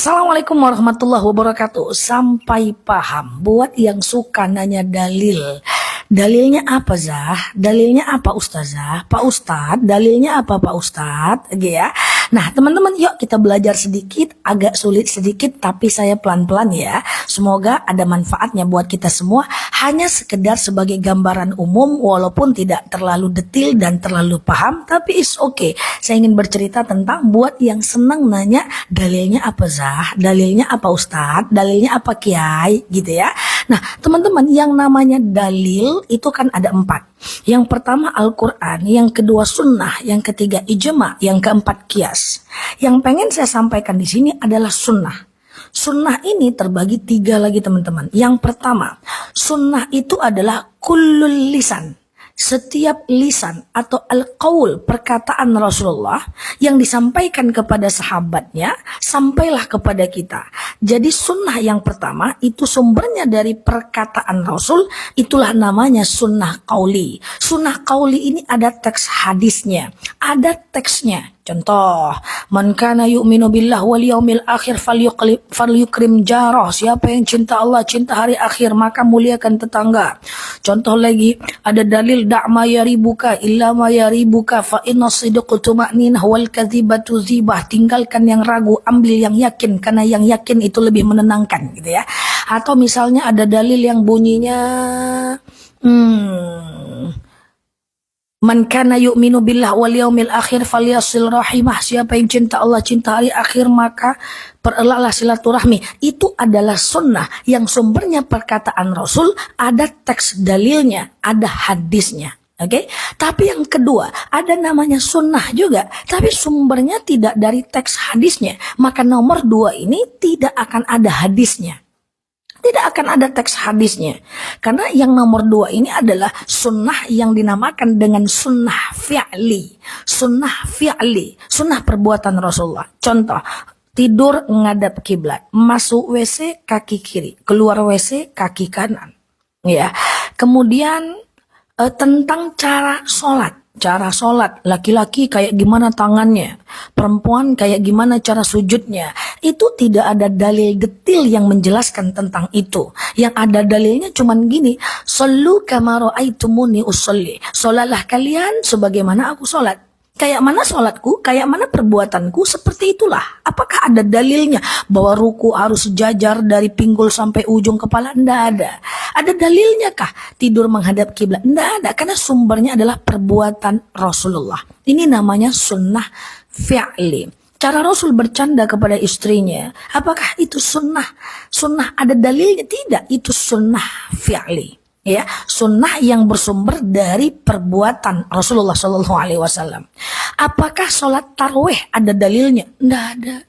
Assalamualaikum warahmatullahi wabarakatuh. Sampai paham. Buat yang suka nanya dalil. Dalilnya apa, Zah? Dalilnya apa, Ustazah? Pak Ustadz, dalilnya apa, Pak Ustadz? Gitu ya. Nah, teman-teman, yuk kita belajar sedikit. Agak sulit sedikit, tapi saya pelan-pelan ya. Semoga ada manfaatnya buat kita semua. Hanya sekedar sebagai gambaran umum, walaupun tidak terlalu detail dan terlalu paham, tapi it's okay. Saya ingin bercerita tentang buat yang senang nanya, dalilnya apa, Zah? Dalilnya apa, Ustadz? Dalilnya apa, Kiai? Gitu ya. Nah, teman-teman, yang namanya dalil itu kan ada 4. Yang pertama Al-Quran, yang kedua sunnah, yang ketiga ijma, yang keempat qiyas. Yang pengen saya sampaikan di sini adalah sunnah. Sunnah ini terbagi 3 lagi, teman-teman. Yang pertama, sunnah itu adalah kullul lisan. Setiap lisan atau al-qaul, perkataan Rasulullah yang disampaikan kepada sahabatnya, sampailah kepada kita. Jadi sunnah yang pertama itu sumbernya dari perkataan Rasul, itulah namanya sunnah qauli. Sunnah qauli ini ada teks hadisnya, ada teksnya. Contoh, man kana yu'minu billah wal yaumil akhir falyukrim jarah. Siapa yang cinta Allah, cinta hari akhir, maka muliakan tetangga. Contoh lagi, ada dalil da'ma yaribuka illa ma yaribuka fa inna sidqa tuma'ninah wal kadzibatu zibah. Tinggalkan yang ragu, ambil yang yakin, karena yang yakin itu lebih menenangkan, gitu ya. Atau misalnya ada dalil yang bunyinya man kana yu'minu billah wal yaumil akhir falyasil rahimah. Siapa yang cinta Allah, cinta hari akhir, maka perelahlah silaturahmi. Itu adalah sunnah yang sumbernya perkataan Rasul, ada teks dalilnya, ada hadisnya. Oke, tapi yang kedua ada namanya sunnah juga, tapi sumbernya tidak dari teks hadisnya. Maka nomor 2 ini tidak akan ada hadisnya. Tidak akan ada teks hadisnya. Karena yang nomor 2 ini adalah sunnah yang dinamakan dengan sunnah fi'li. Sunnah fi'li, sunnah perbuatan Rasulullah. Contoh, tidur ngadap kiblat, masuk WC kaki kiri, keluar WC kaki kanan. Ya. Kemudian tentang cara sholat. Cara sholat, laki-laki kayak gimana tangannya, perempuan kayak gimana cara sujudnya. Itu tidak ada dalil detail yang menjelaskan tentang itu. Yang ada dalilnya cuman gini, shollu kama ra'aitumuni usolli. Sholatlah kalian sebagaimana aku sholat. Kayak mana sholatku, kayak mana perbuatanku, seperti itulah. Apakah ada dalilnya bahwa ruku harus sejajar dari pinggul sampai ujung kepala? Tidak ada. Ada dalilnya kah tidur menghadap kiblat? Tidak ada, karena sumbernya adalah perbuatan Rasulullah. Ini namanya sunnah fi'li. Cara Rasul bercanda kepada istrinya, apakah itu sunnah? Sunnah ada dalilnya? Tidak, itu sunnah fi'li. Ya, sunnah yang bersumber dari perbuatan Rasulullah SAW. Apakah sholat tarawih ada dalilnya? Tidak ada.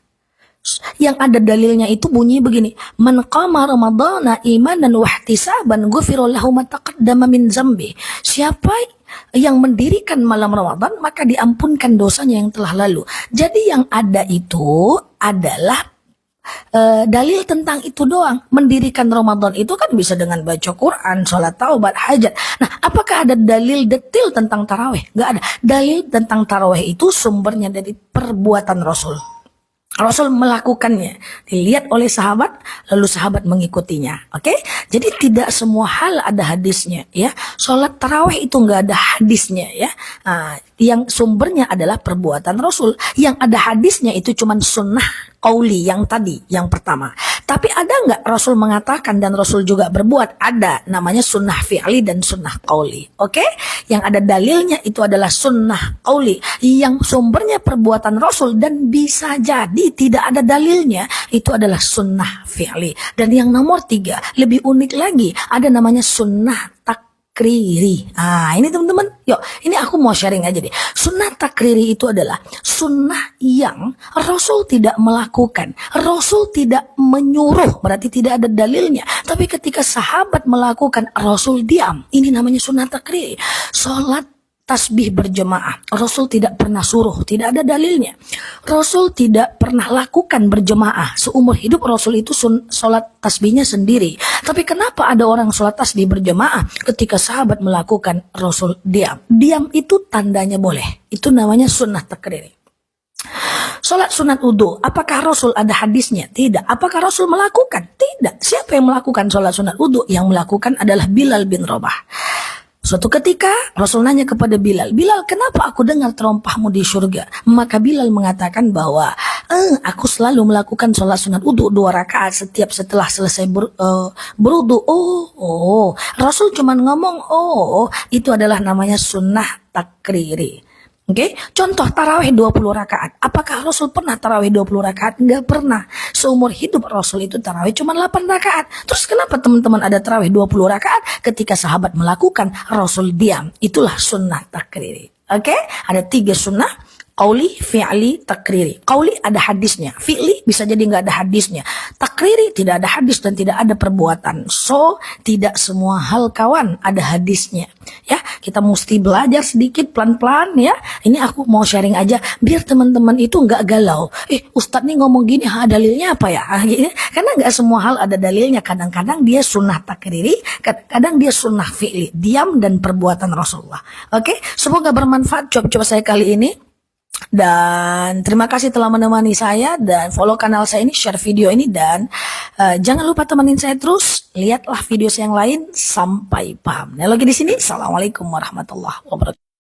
Yang ada dalilnya itu bunyi begini, man qama ramadhana imanan wa ihtisaban ghufira lahu ma taqaddama min dzambi. Siapa yang mendirikan malam Ramadan maka diampunkan dosanya yang telah lalu. Jadi yang ada itu adalah dalil tentang itu doang. Mendirikan Ramadan itu kan bisa dengan baca Quran, sholat taubat, hajat. Nah, apakah ada dalil detail tentang tarawih? Gak ada. Dalil tentang tarawih itu sumbernya dari perbuatan Rasul. Rasul melakukannya, dilihat oleh sahabat, lalu sahabat mengikutinya. Oke? Jadi tidak semua hal ada hadisnya, ya. Sholat tarawih itu nggak ada hadisnya, ya. Nah, yang sumbernya adalah perbuatan Rasul. Yang ada hadisnya itu cuman sunnah qauli yang tadi, yang pertama. Tapi ada nggak Rasul mengatakan dan Rasul juga berbuat? Ada, namanya sunnah fi'li dan sunnah qauli. Oke? Yang ada dalilnya itu adalah sunnah qauli, yang sumbernya perbuatan Rasul dan bisa jadi tidak ada dalilnya, itu adalah sunnah fi'li. Dan yang nomor 3, lebih unik lagi, ada namanya sunnah takriri. Nah, ini teman-teman, yuk, ini aku mau sharing aja deh. Sunnah takriri itu adalah sunnah yang Rasul tidak melakukan, Rasul tidak menyuruh, berarti tidak ada dalilnya. Tapi ketika sahabat melakukan, Rasul diam. Ini namanya sunnah takriri. Sholat tasbih berjemaah, Rasul tidak pernah suruh, tidak ada dalilnya. Rasul tidak pernah lakukan berjemaah. Seumur hidup Rasul itu sholat tasbihnya sendiri. Tapi kenapa ada orang sholat tasbih berjemaah? Ketika sahabat melakukan, Rasul diam. Diam itu tandanya boleh. Itu namanya sunnah takriri. Sholat sunat wudhu, apakah Rasul ada hadisnya? Tidak. Apakah Rasul melakukan? Tidak. Siapa yang melakukan sholat sunat wudhu? Yang melakukan adalah Bilal bin Rabah. Suatu ketika Rasul nanya kepada Bilal, Bilal, kenapa aku dengar terompahmu di surga? Maka Bilal mengatakan bahwa aku selalu melakukan sholat sunat wudhu 2 rakaat setiap setelah selesai berwudhu. Rasul cuman ngomong, itu adalah namanya sunnah takriri. Oke, contoh tarawih 20 rakaat. Apakah Rasul pernah tarawih 20 rakaat? Enggak pernah. Seumur hidup Rasul itu tarawih cuma 8 rakaat. Terus kenapa teman-teman ada tarawih 20 rakaat? Ketika sahabat melakukan, Rasul diam. Itulah sunnah takriri. Oke, ada 3 sunnah. Qauli, fi'li, takriri. Qauli ada hadisnya. Fi'li bisa jadi nggak ada hadisnya. Takriri tidak ada hadis dan tidak ada perbuatan. So, tidak semua hal kawan ada hadisnya. Ya, kita mesti belajar sedikit pelan-pelan ya. Ini aku mau sharing aja biar teman-teman itu nggak galau. Ustadz nih ngomong gini, dalilnya apa ya? Gitu. Karena nggak semua hal ada dalilnya. Kadang-kadang dia sunnah takriri, kadang-kadang dia sunnah fi'li. Diam dan perbuatan Rasulullah. Oke, semoga bermanfaat coba saya kali ini. Dan terima kasih telah menemani saya dan follow kanal saya ini, share video ini dan jangan lupa temenin saya terus, lihatlah video saya yang lain sampai paham. Nah, lagi di sini, assalamualaikum warahmatullahi wabarakatuh.